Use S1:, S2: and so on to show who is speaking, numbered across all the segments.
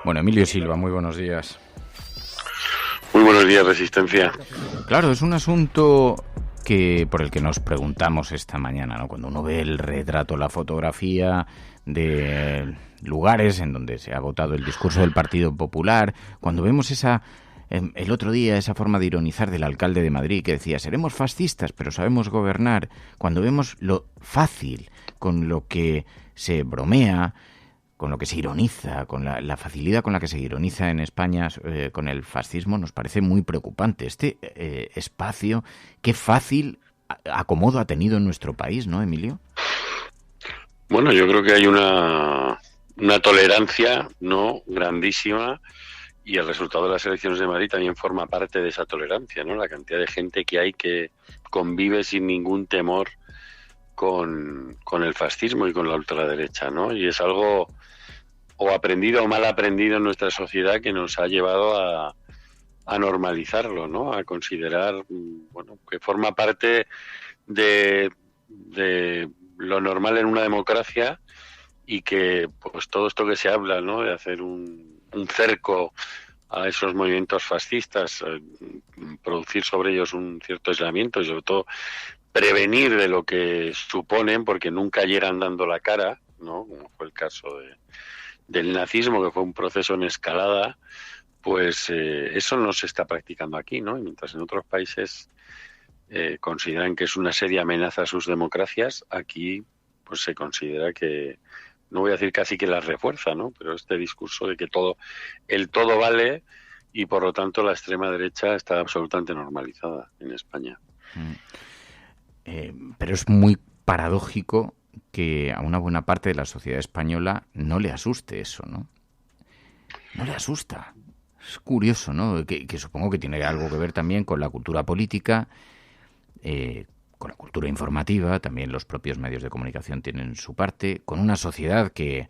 S1: Bueno, Emilio Silva, muy buenos días.
S2: Muy buenos días, Resistencia.
S1: Claro, es un asunto por el que nos preguntamos esta mañana, ¿no? Cuando uno ve el retrato, la fotografía de lugares en donde se ha votado el discurso del Partido Popular, cuando vemos el otro día esa forma de ironizar del alcalde de Madrid que decía, seremos fascistas, pero sabemos gobernar, cuando vemos lo fácil con lo que se bromea, con lo que se ironiza, con la facilidad con la que se ironiza en España con el fascismo, nos parece muy preocupante. Este espacio, qué fácil acomodo ha tenido en nuestro país, ¿no, Emilio?
S2: Bueno, yo creo que hay una tolerancia no grandísima, y el resultado de las elecciones de Madrid también forma parte de esa tolerancia, ¿no? La cantidad de gente que hay que convive sin ningún temor con el fascismo y con la ultraderecha, ¿no? Y es algo o aprendido o mal aprendido en nuestra sociedad que nos ha llevado a normalizarlo, ¿no? A considerar, bueno, que forma parte de lo normal en una democracia, y que pues todo esto que se habla, ¿no? De hacer un cerco a esos movimientos fascistas, producir sobre ellos un cierto aislamiento y sobre todo prevenir de lo que suponen, porque nunca llegan dando la cara, ¿no? Como fue el caso del nazismo, que fue un proceso en escalada, pues eso no se está practicando aquí, ¿no? Y mientras en otros países consideran que es una seria amenaza a sus democracias, aquí pues se considera que, no voy a decir casi que las refuerza, ¿no? Pero este discurso de que el todo vale, y por lo tanto la extrema derecha está absolutamente normalizada en España.
S1: Pero es muy paradójico que a una buena parte de la sociedad española no le asuste eso, ¿no? No le asusta. Es curioso, ¿no? Que supongo que tiene algo que ver también con la cultura política, con la cultura informativa, también los propios medios de comunicación tienen su parte, con una sociedad que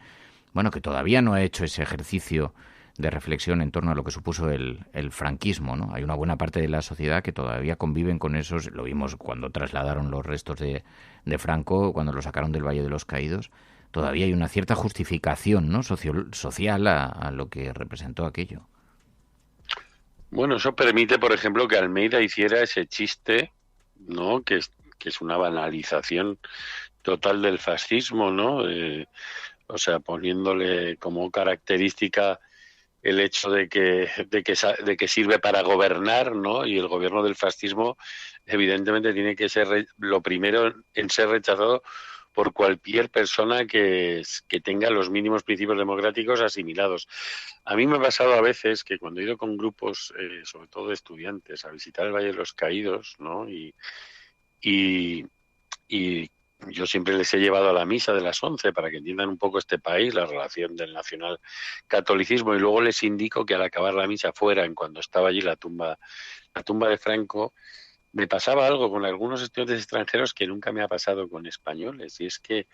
S1: todavía no ha hecho ese ejercicio de reflexión en torno a lo que supuso el franquismo, ¿no? Hay una buena parte de la sociedad que todavía conviven con esos, lo vimos cuando trasladaron los restos de Franco, cuando lo sacaron del Valle de los Caídos, todavía hay una cierta justificación, ¿no? social a lo que representó aquello.
S2: Bueno, eso permite, por ejemplo, que Almeida hiciera ese chiste, ¿no? Que es una banalización total del fascismo, ¿no? O sea, poniéndole como característica el hecho de que sirve para gobernar, ¿no? Y el gobierno del fascismo evidentemente tiene que ser lo primero en ser rechazado por cualquier persona que tenga los mínimos principios democráticos asimilados. A mí me ha pasado a veces que cuando he ido con grupos, sobre todo de estudiantes, a visitar el Valle de los Caídos, ¿no? Y yo siempre les he llevado a la misa de las 11 para que entiendan un poco este país, la relación del nacionalcatolicismo, y luego les indico que al acabar la misa fuera, en cuando estaba allí la tumba de Franco, me pasaba algo con algunos estudiantes extranjeros que nunca me ha pasado con españoles, y es que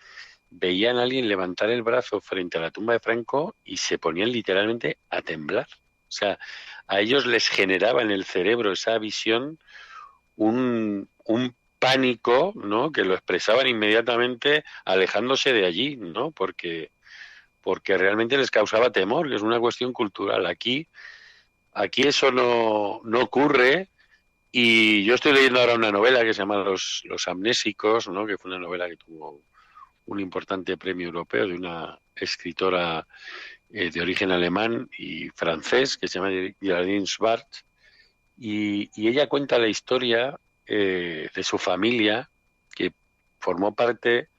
S2: veían a alguien levantar el brazo frente a la tumba de Franco y se ponían literalmente a temblar. O sea, a ellos les generaba en el cerebro esa visión un pánico, ¿no? Que lo expresaban inmediatamente alejándose de allí, ¿no? Porque realmente les causaba temor, que es una cuestión cultural. Aquí eso no ocurre, y yo estoy leyendo ahora una novela que se llama Los amnésicos, ¿no? Que fue una novela que tuvo un importante premio europeo, de una escritora de origen alemán y francés que se llama Geraldine Schwartz, y ella cuenta la historia de su familia, que formó parte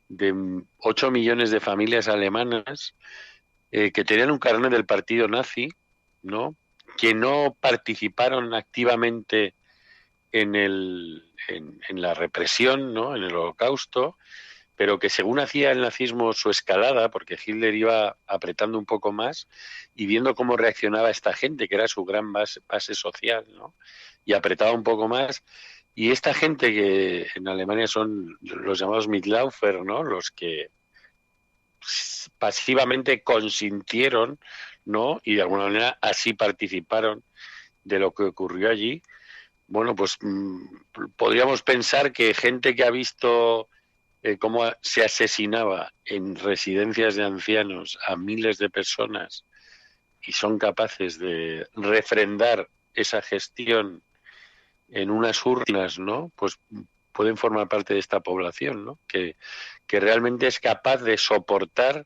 S2: de 8 millones de familias alemanas que tenían un carnet del partido nazi, ¿no? Que no participaron activamente en la represión, ¿no? En el Holocausto, pero que según hacía el nazismo su escalada, porque Hitler iba apretando un poco más y viendo cómo reaccionaba esta gente, que era su gran base social, ¿no? Y apretaba un poco más. Y esta gente, que en Alemania son los llamados Mitläufer, ¿no? Los que pasivamente consintieron, ¿no? Y de alguna manera así participaron de lo que ocurrió allí. Bueno, pues podríamos pensar que gente que ha visto cómo se asesinaba en residencias de ancianos a miles de personas y son capaces de refrendar esa gestión en unas urnas, ¿no? Pues pueden formar parte de esta población, ¿no? Que realmente es capaz de soportar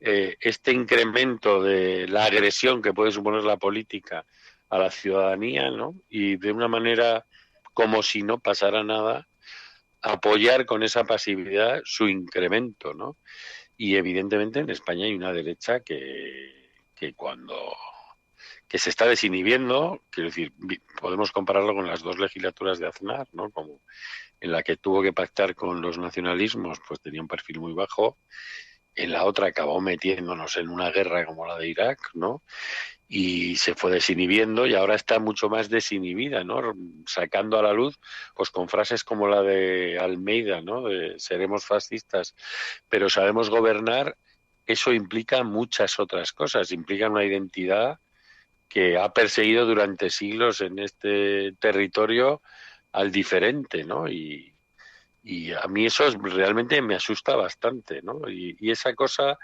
S2: este incremento de la agresión que puede suponer la política a la ciudadanía, ¿no? Y de una manera como si no pasara nada, apoyar con esa pasividad su incremento, ¿no? Y evidentemente en España hay una derecha que cuando que se está desinhibiendo, quiero decir, podemos compararlo con las dos legislaturas de Aznar, ¿no? Como en la que tuvo que pactar con los nacionalismos, pues tenía un perfil muy bajo. En la otra acabó metiéndonos en una guerra como la de Irak, ¿no? Y se fue desinhibiendo y ahora está mucho más desinhibida, ¿no? Sacando a la luz, pues con frases como la de Almeida, ¿no? De seremos fascistas, pero sabemos gobernar. Eso implica muchas otras cosas, implica una identidad que ha perseguido durante siglos en este territorio al diferente, ¿no? Y a mí eso realmente me asusta bastante, ¿no? Y esa cosa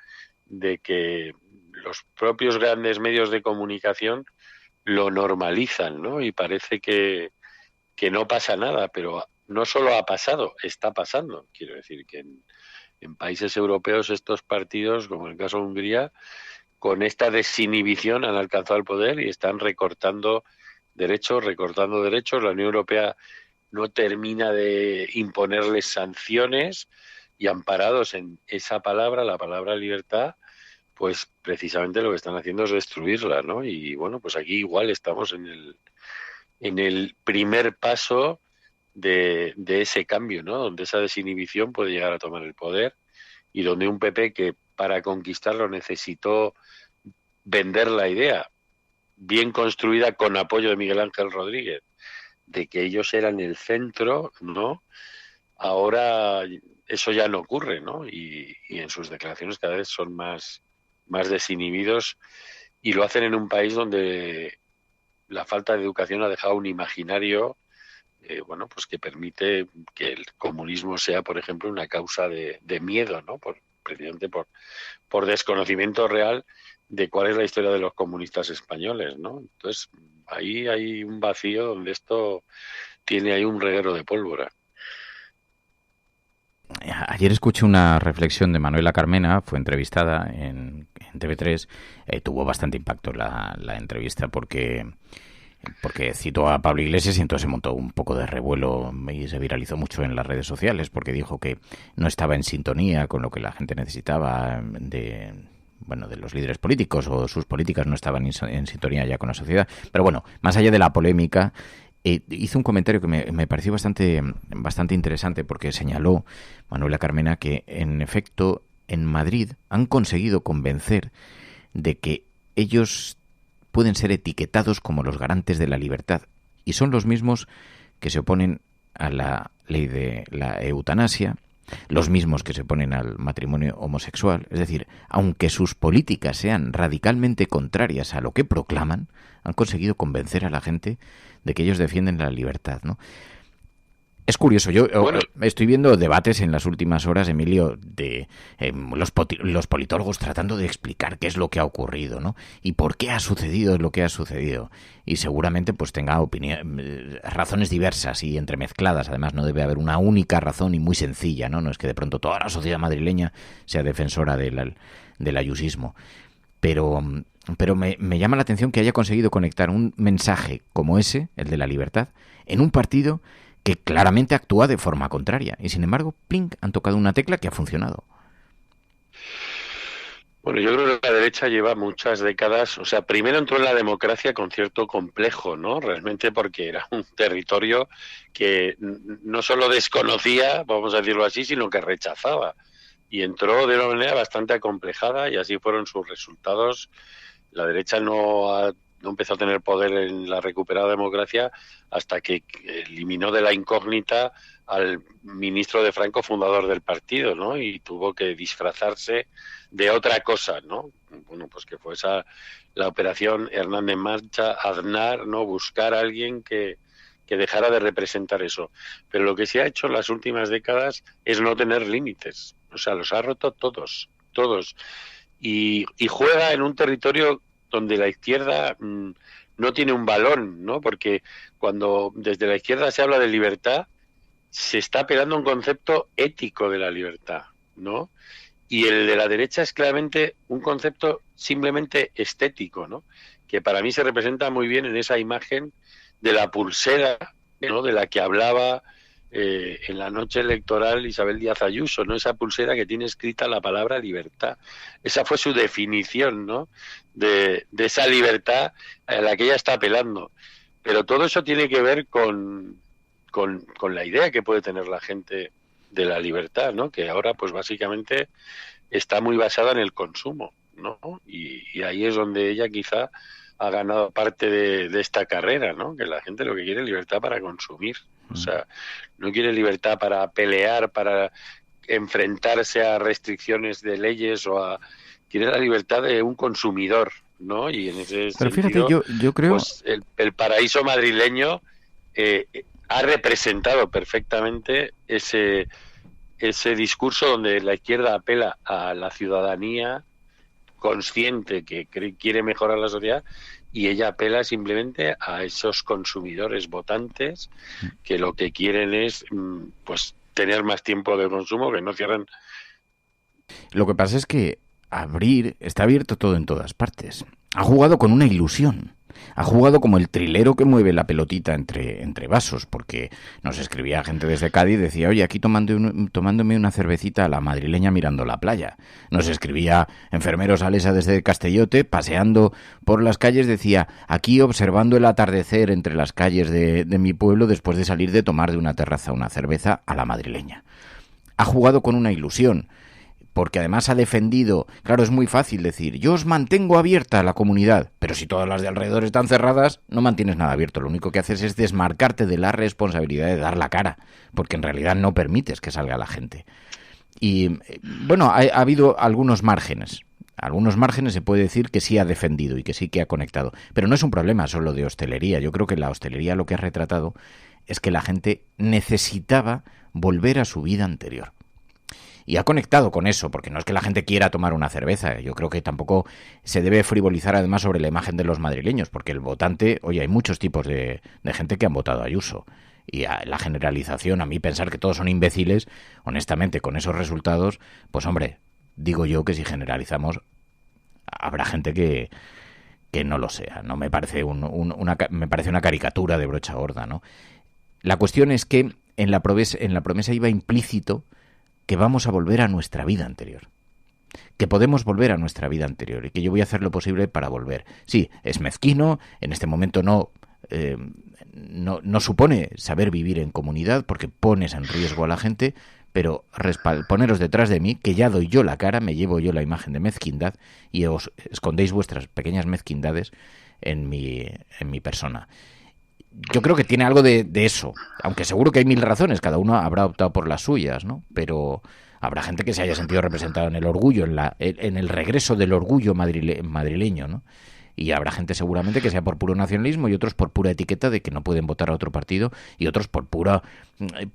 S2: de que los propios grandes medios de comunicación lo normalizan, ¿no? Y parece que no pasa nada, pero no solo ha pasado, está pasando. Quiero decir que en países europeos estos partidos, como en el caso de Hungría, con esta desinhibición han alcanzado el poder y están recortando derechos, recortando derechos. La Unión Europea no termina de imponerles sanciones y amparados en esa palabra, la palabra libertad, pues precisamente lo que están haciendo es destruirla, ¿no? Y bueno, pues aquí igual estamos en el primer paso de ese cambio, ¿no? Donde esa desinhibición puede llegar a tomar el poder y donde un PP que para conquistarlo necesitó vender la idea bien construida con apoyo de Miguel Ángel Rodríguez de que ellos eran el centro, ¿no? Ahora eso ya no ocurre, ¿no? Y en sus declaraciones cada vez son más desinhibidos y lo hacen en un país donde la falta de educación ha dejado un imaginario, bueno, pues que permite que el comunismo sea, por ejemplo, una causa de miedo, ¿no? Precisamente por desconocimiento real de cuál es la historia de los comunistas españoles, ¿no? Entonces, ahí hay un vacío donde esto tiene ahí un reguero de pólvora.
S1: Ayer escuché una reflexión de Manuela Carmena, fue entrevistada en TV3, tuvo bastante impacto la entrevista porque citó a Pablo Iglesias y entonces se montó un poco de revuelo y se viralizó mucho en las redes sociales porque dijo que no estaba en sintonía con lo que la gente necesitaba de los líderes políticos o sus políticas no estaban en sintonía ya con la sociedad. Pero bueno, más allá de la polémica, hizo un comentario que me pareció bastante interesante porque señaló Manuela Carmena que en efecto en Madrid han conseguido convencer de que ellos pueden ser etiquetados como los garantes de la libertad y son los mismos que se oponen a la ley de la eutanasia, los mismos que se oponen al matrimonio homosexual. Es decir, aunque sus políticas sean radicalmente contrarias a lo que proclaman, han conseguido convencer a la gente de que ellos defienden la libertad, ¿no? Es curioso, yo estoy viendo debates en las últimas horas, Emilio, de los politólogos tratando de explicar qué es lo que ha ocurrido, ¿no? Y por qué ha sucedido lo que ha sucedido. Y seguramente pues tenga razones diversas y entremezcladas. Además, no debe haber una única razón y muy sencilla, ¿no? No es que de pronto toda la sociedad madrileña sea defensora del ayusismo. Pero me llama la atención que haya conseguido conectar un mensaje como ese, el de la libertad, en un partido que claramente actúa de forma contraria. Y sin embargo, plink, han tocado una tecla que ha funcionado.
S2: Bueno, yo creo que la derecha lleva muchas décadas, o sea, primero entró en la democracia con cierto complejo, ¿no? Realmente porque era un territorio que no solo desconocía, vamos a decirlo así, sino que rechazaba. Y entró de una manera bastante acomplejada y así fueron sus resultados. La derecha no empezó a tener poder en la recuperada democracia hasta que eliminó de la incógnita al ministro de Franco, fundador del partido, ¿no? Y tuvo que disfrazarse de otra cosa, ¿no? Bueno, pues que fue la operación Hernández Mancha, Aznar, ¿no? Buscar a alguien que que dejara de representar eso. Pero lo que se ha hecho en las últimas décadas es no tener límites. O sea, los ha roto todos, todos. Y juega en un territorio donde la izquierda no tiene un balón, ¿no? Porque cuando desde la izquierda se habla de libertad, se está apelando a un concepto ético de la libertad, ¿no? Y el de la derecha es claramente un concepto simplemente estético, ¿no? Que para mí se representa muy bien en esa imagen de la pulsera, ¿no? De la que hablaba en la noche electoral Isabel Díaz Ayuso, ¿no? Esa pulsera que tiene escrita la palabra libertad. Esa fue su definición, ¿no? De esa libertad a la que ella está apelando. Pero todo eso tiene que ver con la idea que puede tener la gente de la libertad, ¿no? Que ahora, pues básicamente está muy basada en el consumo, ¿no? Y ahí es donde ella quizá ha ganado parte de esta carrera, ¿no? Que la gente lo que quiere es libertad para consumir. O sea, no quiere libertad para pelear, para enfrentarse a restricciones de leyes quiere la libertad de un consumidor, ¿no? Y en ese
S1: Pero fíjate,
S2: sentido,
S1: yo creo...
S2: pues el paraíso madrileño ha representado perfectamente ese discurso donde la izquierda apela a la ciudadanía consciente que quiere mejorar la sociedad, y ella apela simplemente a esos consumidores votantes que lo que quieren es pues tener más tiempo de consumo, que no cierran.
S1: Lo que pasa es que está abierto todo en todas partes. Ha jugado con una ilusión. Ha jugado como el trilero que mueve la pelotita entre vasos, porque nos escribía gente desde Cádiz, decía, oye, aquí tomándome una cervecita a la madrileña mirando la playa. Nos escribía enfermeros Alesa desde Castellote, paseando por las calles, decía, aquí observando el atardecer entre las calles de mi pueblo después de salir de tomar de una terraza una cerveza a la madrileña. Ha jugado con una ilusión, porque además ha defendido, claro, es muy fácil decir, yo os mantengo abierta la comunidad, pero si todas las de alrededor están cerradas, no mantienes nada abierto, lo único que haces es desmarcarte de la responsabilidad de dar la cara, porque en realidad no permites que salga la gente. Y bueno, ha habido algunos márgenes se puede decir que sí ha defendido y que sí que ha conectado, pero no es un problema solo de hostelería. Yo creo que la hostelería lo que ha retratado es que la gente necesitaba volver a su vida anterior. Y ha conectado con eso, porque no es que la gente quiera tomar una cerveza. Yo creo que tampoco se debe frivolizar además sobre la imagen de los madrileños, porque el votante, oye, hay muchos tipos de gente que han votado a Ayuso. Y la generalización, a mí pensar que todos son imbéciles, honestamente, con esos resultados, pues hombre, digo yo que si generalizamos, habrá gente que no lo sea. No me parece me parece una caricatura de brocha gorda, ¿no? La cuestión es que en la promesa iba implícito que vamos a volver a nuestra vida anterior, que podemos volver a nuestra vida anterior y que yo voy a hacer lo posible para volver. Sí, es mezquino, en este momento no supone saber vivir en comunidad porque pones en riesgo a la gente, pero poneros detrás de mí, que ya doy yo la cara, me llevo yo la imagen de mezquindad y os escondéis vuestras pequeñas mezquindades en mi persona. Yo creo que tiene algo de eso, aunque seguro que hay mil razones, cada uno habrá optado por las suyas, ¿no? Pero habrá gente que se haya sentido representado en el orgullo, en el regreso del orgullo madrileño, ¿no? Y habrá gente seguramente que sea por puro nacionalismo y otros por pura etiqueta de que no pueden votar a otro partido y otros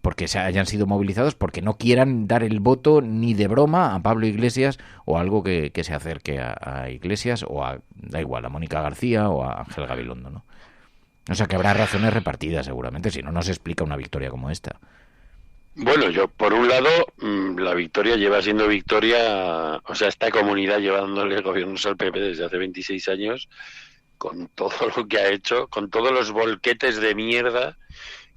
S1: porque se hayan sido movilizados porque no quieran dar el voto ni de broma a Pablo Iglesias o algo que se acerque a Iglesias o da igual, a Mónica García o a Ángel Gabilondo, ¿no? O sea que habrá razones repartidas seguramente, si no, no se explica una victoria como esta.
S2: Bueno, yo por un lado, la victoria lleva siendo victoria, o sea, esta comunidad llevándole gobiernos al PP desde hace 26 años, con todo lo que ha hecho, con todos los volquetes de mierda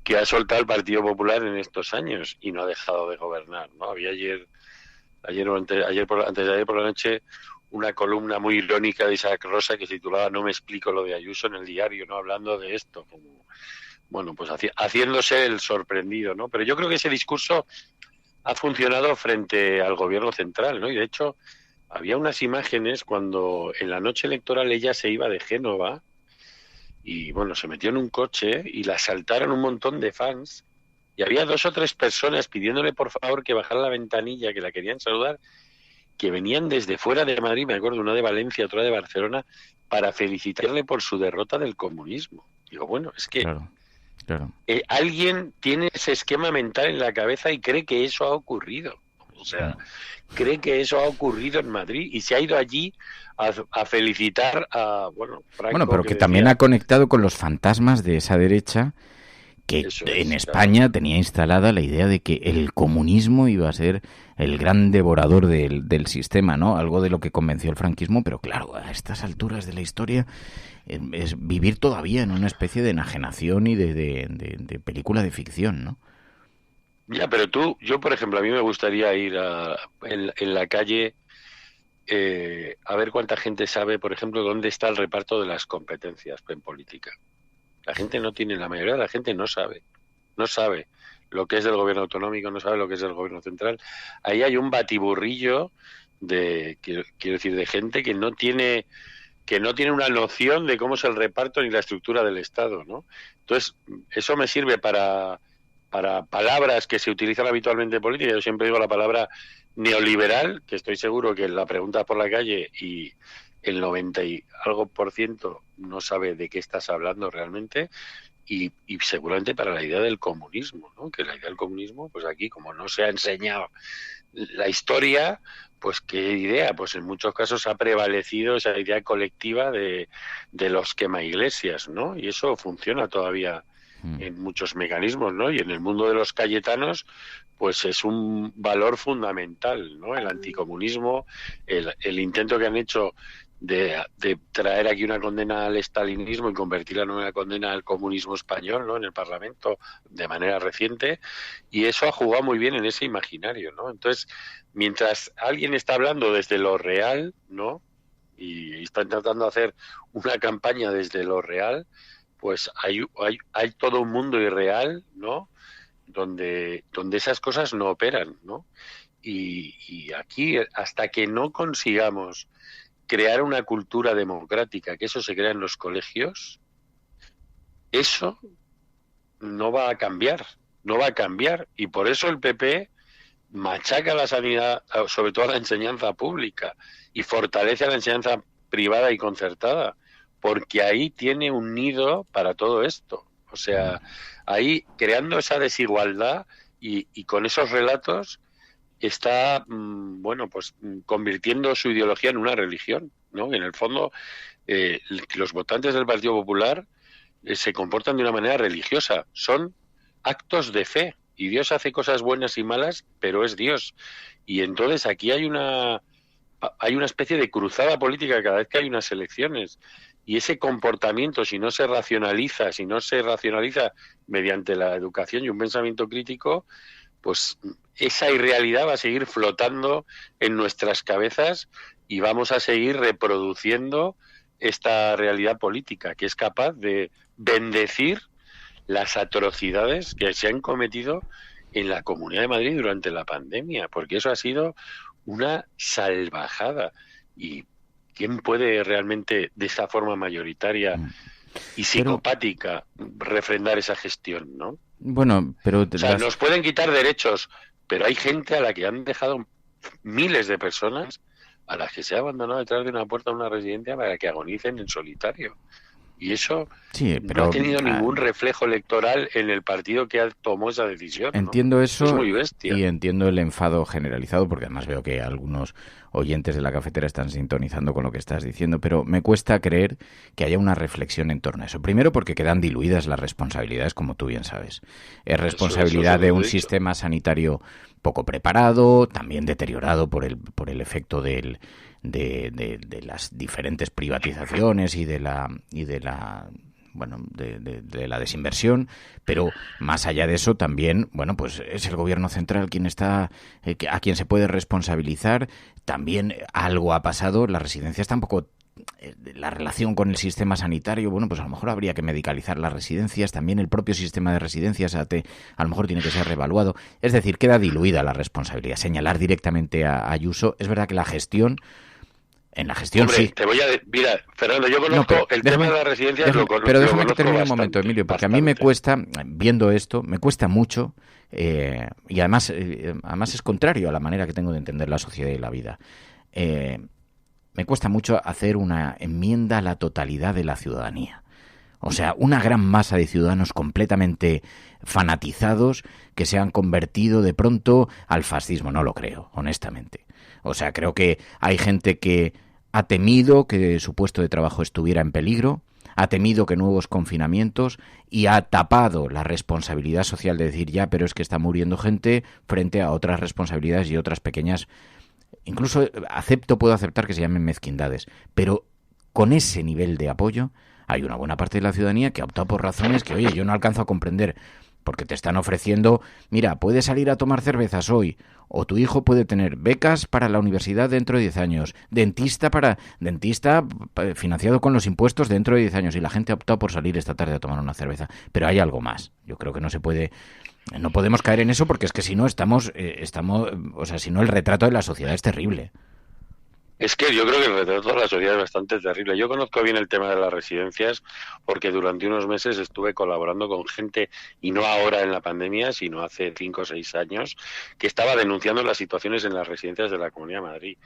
S2: que ha soltado el Partido Popular en estos años y no ha dejado de gobernar, ¿no? Había antes de ayer por la noche una columna muy irónica de Isaac Rosa que se titulaba "No me explico lo de Ayuso" en El Diario, ¿no? Hablando de esto, como, bueno, pues haciéndose el sorprendido, ¿no? Pero yo creo que ese discurso ha funcionado frente al gobierno central, ¿no? Y de hecho había unas imágenes cuando en la noche electoral ella se iba de Génova y, bueno, se metió en un coche y la asaltaron un montón de fans y había 2 o 3 personas pidiéndole por favor que bajara la ventanilla, que la querían saludar, que venían desde fuera de Madrid, me acuerdo, una de Valencia, otra de Barcelona, para felicitarle por su derrota del comunismo. Digo, bueno, es que...
S1: Claro. Claro.
S2: Alguien tiene ese esquema mental en la cabeza y cree que eso ha ocurrido. O sea, cree que eso ha ocurrido en Madrid y se ha ido allí a felicitar a, bueno,
S1: Bueno,
S2: Franco,
S1: pero
S2: que
S1: que también
S2: decía,
S1: ha conectado con los fantasmas de esa derecha que
S2: eso
S1: en
S2: es, claro.
S1: España tenía instalada la idea de que el comunismo iba a ser el gran devorador del sistema, ¿no? Algo de lo que convenció el franquismo, pero claro, a estas alturas de la historia es vivir todavía en una especie de enajenación y de película de ficción, ¿no?
S2: Ya, pero yo por ejemplo, a mí me gustaría ir en la calle a ver cuánta gente sabe, por ejemplo, dónde está el reparto de las competencias en política. La gente no tiene, la mayoría de la gente no sabe lo que es del gobierno autonómico, no sabe lo que es del gobierno central. Ahí hay un batiburrillo quiero decir, de gente que no tiene una noción de cómo es el reparto ni la estructura del Estado, ¿no? Entonces, eso me sirve para palabras que se utilizan habitualmente en política. Yo siempre digo la palabra neoliberal, que estoy seguro que la pregunta por la calle y el 90 y algo por ciento no sabe de qué estás hablando realmente, y seguramente para la idea del comunismo, ¿no? Que la idea del comunismo, pues aquí, como no se ha enseñado la historia, pues qué idea, pues en muchos casos ha prevalecido esa idea colectiva de los quemaiglesias, ¿no? Y eso funciona todavía en muchos mecanismos, ¿no? Y en el mundo de los cayetanos, pues es un valor fundamental, ¿no? El anticomunismo, el intento que han hecho de traer aquí una condena al estalinismo y convertirla en una condena al comunismo español, ¿no? En el Parlamento de manera reciente, y eso ha jugado muy bien en ese imaginario, ¿no? Entonces, mientras alguien está hablando desde lo real, ¿no? Y están tratando de hacer una campaña desde lo real, pues hay todo un mundo irreal, ¿no? Donde esas cosas no operan, ¿no? Y aquí, hasta que no consigamos crear una cultura democrática, que eso se crea en los colegios, eso no va a cambiar, no va a cambiar. Y por eso el PP machaca la sanidad, sobre todo la enseñanza pública, y fortalece la enseñanza privada y concertada, porque ahí tiene un nido para todo esto. O sea, ahí creando esa desigualdad y con esos relatos está, bueno, pues convirtiendo su ideología en una religión, ¿no? En el fondo, los votantes del Partido Popular se comportan de una manera religiosa, son actos de fe, y Dios hace cosas buenas y malas, pero es Dios. Y entonces aquí hay una especie de cruzada política cada vez que hay unas elecciones, y ese comportamiento, si no se racionaliza mediante la educación y un pensamiento crítico, pues esa irrealidad va a seguir flotando en nuestras cabezas y vamos a seguir reproduciendo esta realidad política que es capaz de bendecir las atrocidades que se han cometido en la Comunidad de Madrid durante la pandemia, porque eso ha sido una salvajada. ¿Y quién puede realmente, de esa forma mayoritaria y psicopática, refrendar esa gestión, ¿no?
S1: Bueno, pero
S2: O sea, nos pueden quitar derechos, pero hay gente a la que han dejado miles de personas a las que se ha abandonado detrás de una puerta de una residencia para que agonicen en solitario. Y eso
S1: sí,
S2: no ha tenido ningún reflejo electoral en el partido que tomó esa decisión, ¿no?
S1: Entiendo eso,
S2: es muy bestia.
S1: y entiendo el enfado generalizado, porque además veo que algunos oyentes de la cafetera están sintonizando con lo que estás diciendo, pero me cuesta creer que haya una reflexión en torno a eso. Primero porque quedan diluidas las responsabilidades, como tú bien sabes. Es responsabilidad de un sistema sanitario poco preparado, también deteriorado por el efecto de las diferentes privatizaciones y de la desinversión, pero más allá de eso también, bueno, pues es el gobierno central quien está, a quien se puede responsabilizar. También algo ha pasado, las residencias tampoco, la relación con el sistema sanitario, bueno, pues a lo mejor habría que medicalizar las residencias, también el propio sistema de residencias a lo mejor tiene que ser reevaluado. Es decir, queda diluida la responsabilidad. Señalar directamente a Ayuso, es verdad que en la gestión,
S2: hombre,
S1: sí.
S2: Te voy a mira, Fernando, yo conozco el tema de las residencias,
S1: pero déjame que termine un
S2: bastante,
S1: momento, Emilio, porque a mí me cuesta, viendo esto, me cuesta mucho, y además es contrario a la manera que tengo de entender la sociedad y la vida. Me cuesta mucho hacer una enmienda a la totalidad de la ciudadanía. O sea, una gran masa de ciudadanos completamente fanatizados que se han convertido de pronto al fascismo. No lo creo, honestamente. O sea, creo que hay gente que ha temido que su puesto de trabajo estuviera en peligro, ha temido que nuevos confinamientos y ha tapado la responsabilidad social de decir ya, pero es que está muriendo gente frente a otras responsabilidades y otras pequeñas. Incluso puedo aceptar que se llamen mezquindades, pero con ese nivel de apoyo hay una buena parte de la ciudadanía que ha optado por razones que, oye, yo no alcanzo a comprender, porque te están ofreciendo, mira, puedes salir a tomar cervezas hoy, o tu hijo puede tener becas para la universidad dentro de 10 años, dentista financiado con los impuestos dentro de 10 años, y la gente ha optado por salir esta tarde a tomar una cerveza. Pero hay algo más. Yo creo que no podemos caer en eso, porque es que si no si no el retrato de la sociedad es terrible.
S2: Es que yo creo que el retrato de la sociedad es bastante terrible. Yo conozco bien el tema de las residencias porque durante unos meses estuve colaborando con gente, y no ahora en la pandemia, sino hace 5 o 6 años, que estaba denunciando las situaciones en las residencias de la Comunidad de Madrid.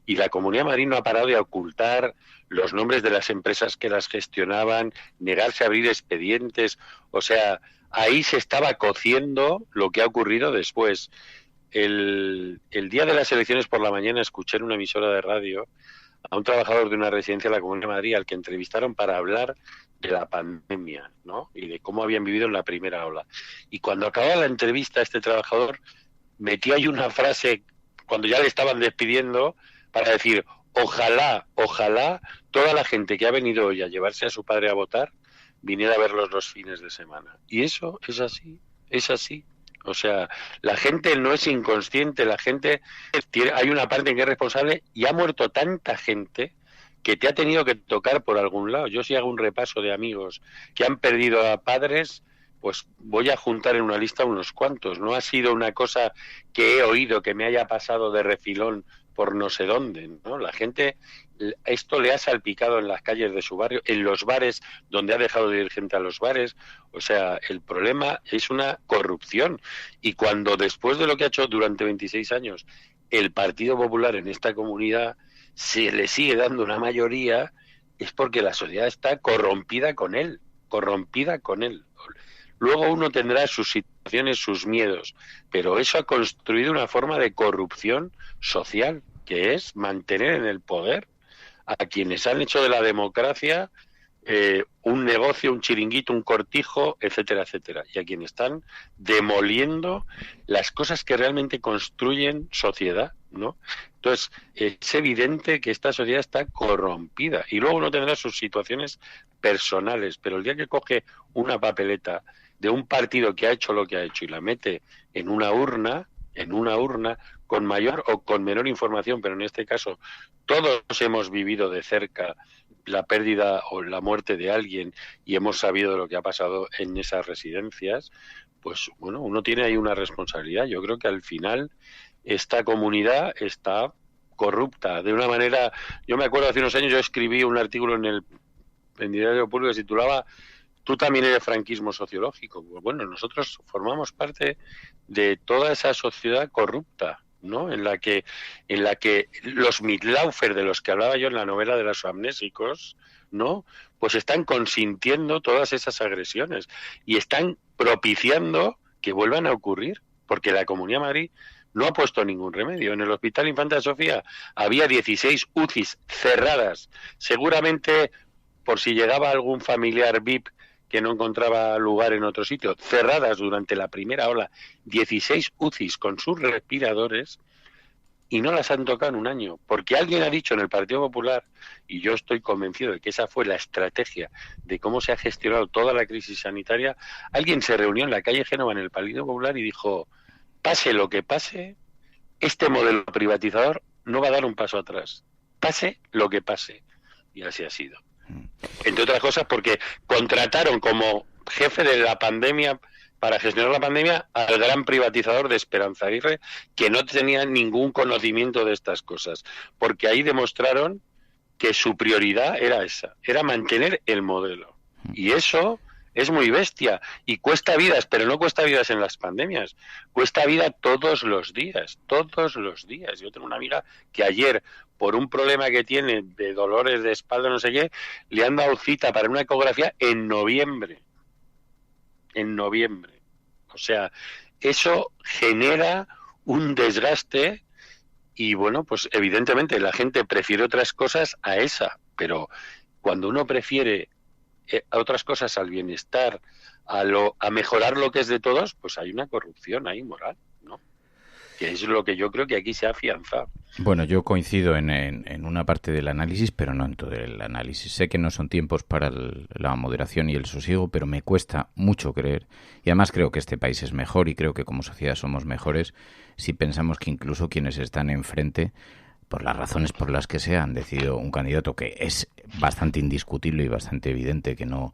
S2: Y la Comunidad de Madrid no ha parado de ocultar los nombres de las empresas que las gestionaban, negarse a abrir expedientes. O sea, ahí se estaba cociendo lo que ha ocurrido después. El día de las elecciones por la mañana escuché en una emisora de radio a un trabajador de una residencia de la Comunidad de Madrid al que entrevistaron para hablar de la pandemia, ¿no? Y de cómo habían vivido en la primera ola. Y cuando acababa la entrevista, este trabajador metió ahí una frase cuando ya le estaban despidiendo para decir: ojalá toda la gente que ha venido hoy a llevarse a su padre a votar viniera a verlos los fines de semana. Y eso es así, es así. O sea, la gente no es inconsciente, la gente hay una parte en que es responsable, y ha muerto tanta gente que te ha tenido que tocar por algún lado. Yo, si hago un repaso de amigos que han perdido a padres, pues voy a juntar en una lista unos cuantos. No ha sido una cosa que he oído, que me haya pasado de refilón por no sé dónde, ¿no? La gente, esto le ha salpicado en las calles de su barrio, en los bares donde ha dejado de ir gente a los bares. O sea, el problema es una corrupción. Y cuando, después de lo que ha hecho durante 26 años el Partido Popular en esta comunidad, se le sigue dando una mayoría, es porque la sociedad está corrompida con él. Luego uno tendrá sus situaciones, sus miedos, pero eso ha construido una forma de corrupción social, que es mantener en el poder a quienes han hecho de la democracia un negocio, un chiringuito, un cortijo, etcétera, etcétera, y a quienes están demoliendo las cosas que realmente construyen sociedad, ¿no? Entonces, es evidente que esta sociedad está corrompida, y luego uno tendrá sus situaciones personales, pero el día que coge una papeleta de un partido que ha hecho lo que ha hecho y la mete en una urna, con mayor o con menor información, pero en este caso todos hemos vivido de cerca la pérdida o la muerte de alguien y hemos sabido de lo que ha pasado en esas residencias, pues bueno, uno tiene ahí una responsabilidad. Yo creo que al final esta comunidad está corrupta de una manera. Yo me acuerdo, hace unos años yo escribí un artículo en Diario Público que se titulaba "Tú también eres franquismo sociológico". Bueno, nosotros formamos parte de toda esa sociedad corrupta, ¿no? En la que los Mitlaufer, de los que hablaba yo en la novela de los amnésicos, ¿no? Pues están consintiendo todas esas agresiones y están propiciando que vuelvan a ocurrir, porque la Comunidad de Madrid no ha puesto ningún remedio. En el Hospital Infanta Sofía había 16 UCIs cerradas, seguramente por si llegaba algún familiar VIP que no encontraba lugar en otro sitio, cerradas durante la primera ola, 16 UCIs con sus respiradores, y no las han tocado en un año, porque alguien ha dicho en el Partido Popular, y yo estoy convencido de que esa fue la estrategia de cómo se ha gestionado toda la crisis sanitaria. Alguien se reunió en la calle Génova en el Partido Popular y dijo: pase lo que pase, este modelo privatizador no va a dar un paso atrás, pase lo que pase. Y así ha sido. Entre otras cosas porque contrataron como jefe de la pandemia, para gestionar la pandemia, al gran privatizador de Esperanza Aguirre, que no tenía ningún conocimiento de estas cosas, porque ahí demostraron que su prioridad era esa, era mantener el modelo. Y eso es muy bestia y cuesta vidas, pero no cuesta vidas en las pandemias, cuesta vida todos los días, todos los días. Yo tengo una amiga que ayer, por un problema que tiene de dolores de espalda, no sé qué, le han dado cita para una ecografía en noviembre. En noviembre. O sea, eso genera un desgaste y bueno, pues evidentemente la gente prefiere otras cosas a esa, pero cuando uno prefiere a otras cosas al bienestar, a mejorar lo que es de todos, pues hay una corrupción ahí moral, ¿no? Que es lo que yo creo que aquí se ha afianzado.
S1: Bueno, yo coincido en una parte del análisis, pero no en todo el análisis. Sé que no son tiempos para la moderación y el sosiego, pero me cuesta mucho creer. Y además creo que este país es mejor y creo que como sociedad somos mejores si pensamos que incluso quienes están enfrente, por las razones por las que sea, han decidido un candidato que es bastante indiscutible y bastante evidente que no,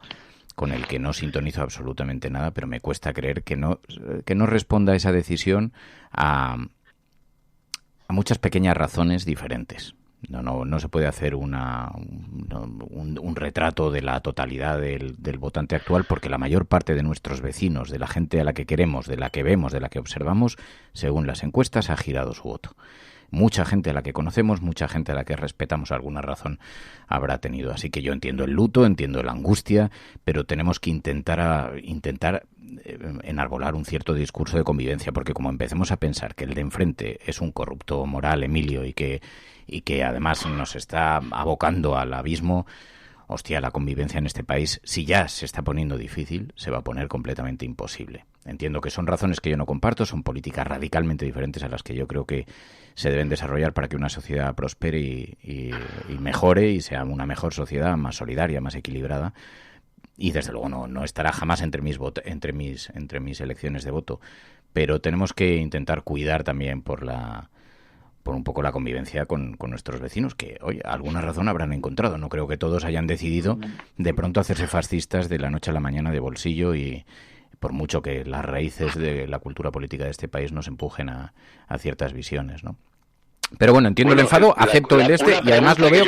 S1: con el que no sintonizo absolutamente nada, pero me cuesta creer que no responda esa decisión a muchas pequeñas razones diferentes. No se puede hacer un retrato de la totalidad del votante actual, porque la mayor parte de nuestros vecinos, de la gente a la que queremos, de la que vemos, de la que observamos, según las encuestas, ha girado su voto. Mucha gente a la que conocemos, mucha gente a la que respetamos, alguna razón habrá tenido. Así que yo entiendo el luto, entiendo la angustia, pero tenemos que intentar enarbolar un cierto discurso de convivencia, porque como empecemos a pensar que el de enfrente es un corrupto moral, Emilio, y que además nos está abocando al abismo, hostia, la convivencia en este país, si ya se está poniendo difícil, se va a poner completamente imposible. Entiendo que son razones que yo no comparto, son políticas radicalmente diferentes a las que yo creo que se deben desarrollar para que una sociedad prospere y mejore y sea una mejor sociedad, más solidaria, más equilibrada. Y desde luego no estará jamás entre mis elecciones de voto. Pero tenemos que intentar cuidar también por un poco la convivencia con nuestros vecinos, que, oye, alguna razón habrán encontrado. No creo que todos hayan decidido de pronto hacerse fascistas de la noche a la mañana de bolsillo, y por mucho que las raíces de la cultura política de este país nos empujen a ciertas visiones, ¿no? Pero bueno, entiendo el enfado, acepto el y además lo veo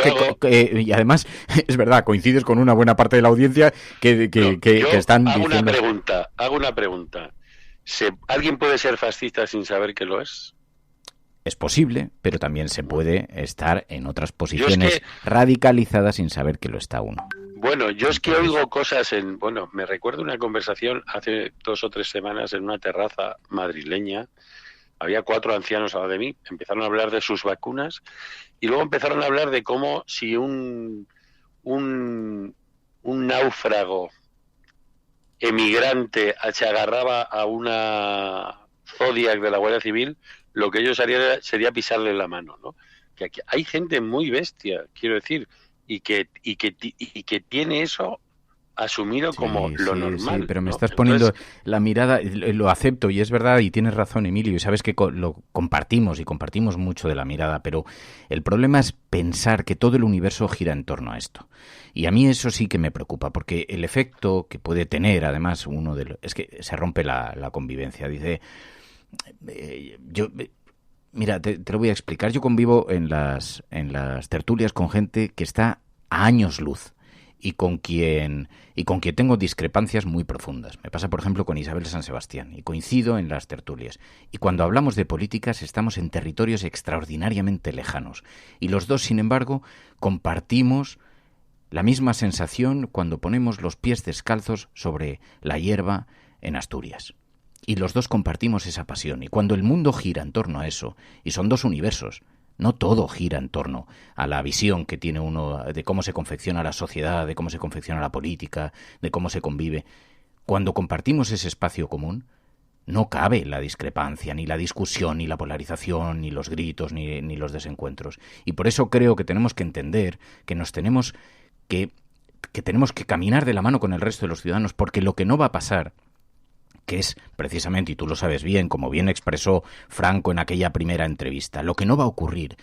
S1: y además es verdad, coincides con una buena parte de la audiencia que están diciendo...
S2: Hago una pregunta. ¿Alguien puede ser fascista sin saber que lo es?
S1: Es posible, pero también se puede estar en otras posiciones radicalizadas sin saber que lo está uno.
S2: Bueno, yo es que oigo cosas me recuerdo una conversación hace 2 o 3 semanas en una terraza madrileña. Había 4 ancianos al lado de mí, empezaron a hablar de sus vacunas y luego empezaron a hablar de cómo si un náufrago emigrante se agarraba a una Zodiac de la Guardia Civil, lo que ellos harían sería pisarle la mano, ¿no? Que aquí hay gente muy bestia, quiero decir, y que tiene eso asumido como lo normal.
S1: Sí, pero me estás poniendo la mirada, lo acepto y es verdad y tienes razón, Emilio, y sabes que lo compartimos y compartimos mucho de la mirada, pero el problema es pensar que todo el universo gira en torno a esto. Y a mí eso sí que me preocupa, porque el efecto que puede tener, además, es que se rompe la convivencia. Dice, mira, te lo voy a explicar. Yo convivo en las tertulias con gente que está a años luz y con quien tengo discrepancias muy profundas. Me pasa, por ejemplo, con Isabel San Sebastián, y coincido en las tertulias. Y cuando hablamos de políticas estamos en territorios extraordinariamente lejanos. Y los dos, sin embargo, compartimos la misma sensación cuando ponemos los pies descalzos sobre la hierba en Asturias. Y los dos compartimos esa pasión. Y cuando el mundo gira en torno a eso, y son 2 universos, no todo gira en torno a la visión que tiene uno de cómo se confecciona la sociedad, de cómo se confecciona la política, de cómo se convive. Cuando compartimos ese espacio común, no cabe la discrepancia, ni la discusión, ni la polarización, ni los gritos, ni los desencuentros. Y por eso creo que tenemos que entender que tenemos que caminar de la mano con el resto de los ciudadanos, porque lo que no va a pasar, que es precisamente, y tú lo sabes bien, como bien expresó Franco en aquella primera entrevista, lo que no va a ocurrir,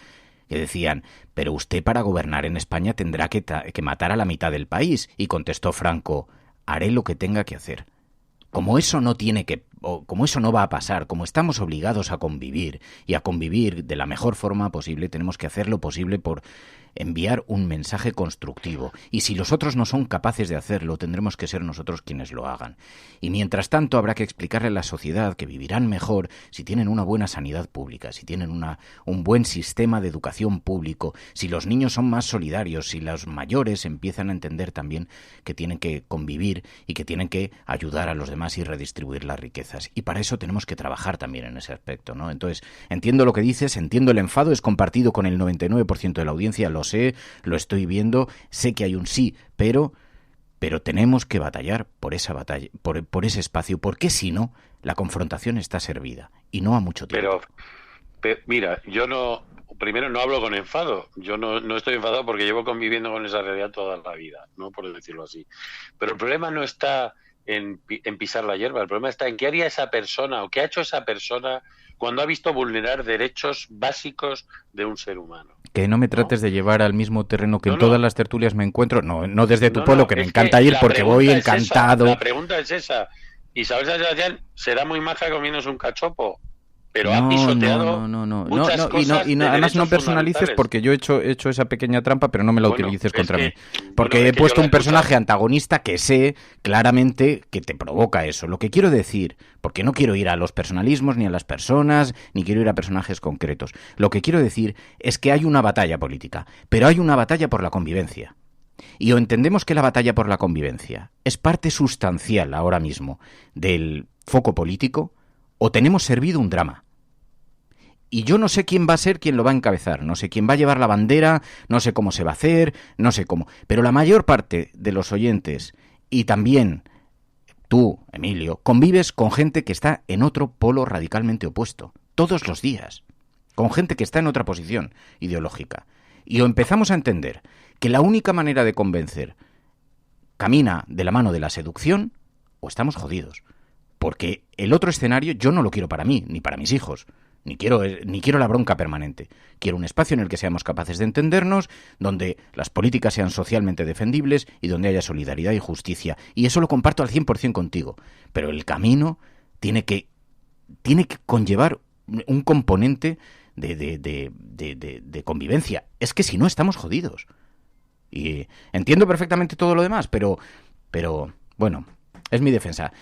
S1: que decían, pero usted para gobernar en España tendrá que matar a la mitad del país, y contestó Franco, haré lo que tenga que hacer. Como eso no va a pasar, como estamos obligados a convivir, y a convivir de la mejor forma posible, tenemos que hacer lo posible por enviar un mensaje constructivo. Y si los otros no son capaces de hacerlo, tendremos que ser nosotros quienes lo hagan. Y mientras tanto habrá que explicarle a la sociedad que vivirán mejor si tienen una buena sanidad pública, si tienen un buen sistema de educación público, si los niños son más solidarios, si los mayores empiezan a entender también que tienen que convivir y que tienen que ayudar a los demás y redistribuir las riquezas. Y para eso tenemos que trabajar también en ese aspecto, ¿no? Entonces, entiendo lo que dices, entiendo el enfado, es compartido con el 99% de la audiencia, lo sé, lo estoy viendo, sé que hay un sí, pero tenemos que batallar por esa batalla, por ese espacio, porque si no, la confrontación está servida y no a mucho tiempo.
S2: Pero mira, yo primero no hablo con enfado, yo no estoy enfadado porque llevo conviviendo con esa realidad toda la vida, ¿no? Por decirlo así. Pero el problema no está en pisar la hierba, el problema está en qué haría esa persona o qué ha hecho esa persona cuando ha visto vulnerar derechos básicos de un ser humano.
S1: Que no me trates de llevar al mismo terreno que en todas las tertulias me encuentro, no desde tu pueblo, que me encanta ir porque voy encantado.
S2: La pregunta es esa. Isabel Sánchez Sebastián será muy maja comiéndose un cachopo, pero ha pisoteado muchas cosas
S1: y además no personalices, porque yo he hecho esa pequeña trampa, pero no me la utilices contra mí. Porque he puesto un personaje antagonista que sé claramente que te provoca eso. Lo que quiero decir, porque no quiero ir a los personalismos, ni a las personas, ni quiero ir a personajes concretos. Lo que quiero decir es que hay una batalla política, pero hay una batalla por la convivencia. Y o entendemos que la batalla por la convivencia es parte sustancial ahora mismo del foco político, o tenemos servido un drama. Y yo no sé quién va a ser quien lo va a encabezar, no sé quién va a llevar la bandera, no sé cómo se va a hacer, no sé cómo. Pero la mayor parte de los oyentes, y también tú, Emilio, convives con gente que está en otro polo radicalmente opuesto, todos los días, con gente que está en otra posición ideológica. Y o empezamos a entender que la única manera de convencer camina de la mano de la seducción, o estamos jodidos. Porque el otro escenario yo no lo quiero para mí, ni para mis hijos. Ni quiero la bronca permanente. Quiero un espacio en el que seamos capaces de entendernos, donde las políticas sean socialmente defendibles y donde haya solidaridad y justicia. Y eso lo comparto al 100% contigo. Pero el camino tiene que conllevar un componente de convivencia. Es que si no, estamos jodidos. Y entiendo perfectamente todo lo demás, pero bueno... Es mi defensa.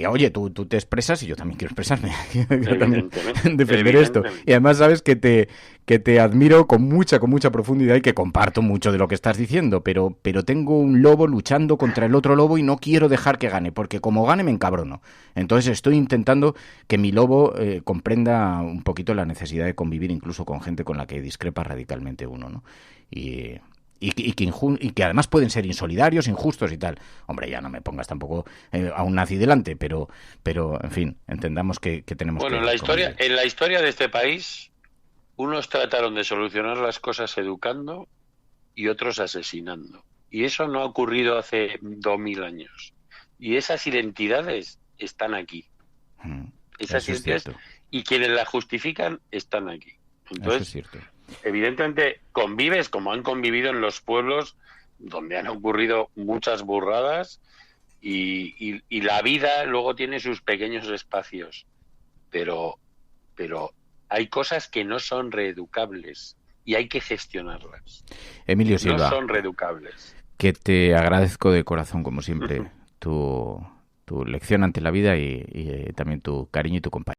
S1: Oye, tú te expresas y yo también quiero expresarme. Quiero también defender esto. Y además sabes que te admiro con mucha profundidad y que comparto mucho de lo que estás diciendo, pero tengo un lobo luchando contra el otro lobo y no quiero dejar que gane, porque como gane me encabrono. Entonces estoy intentando que mi lobo comprenda un poquito la necesidad de convivir incluso con gente con la que discrepa radicalmente uno, ¿no? Y que además pueden ser insolidarios, injustos y tal. Hombre, ya no me pongas tampoco a un nazi delante, pero en fin, entendamos que tenemos que...
S2: Bueno, en la historia de este país, unos trataron de solucionar las cosas educando y otros asesinando. Y eso no ha ocurrido hace 2000 años. Y esas identidades están aquí. Esas identidades, y quienes las justifican están aquí. Entonces,
S1: eso es cierto.
S2: Evidentemente convives como han convivido en los pueblos donde han ocurrido muchas burradas y la vida luego tiene sus pequeños espacios, pero hay cosas que no son reeducables y hay que gestionarlas.
S1: Emilio Silva,
S2: no son reeducables.
S1: Que te agradezco de corazón, como siempre, tu lección ante la vida y también tu cariño y tu compañía.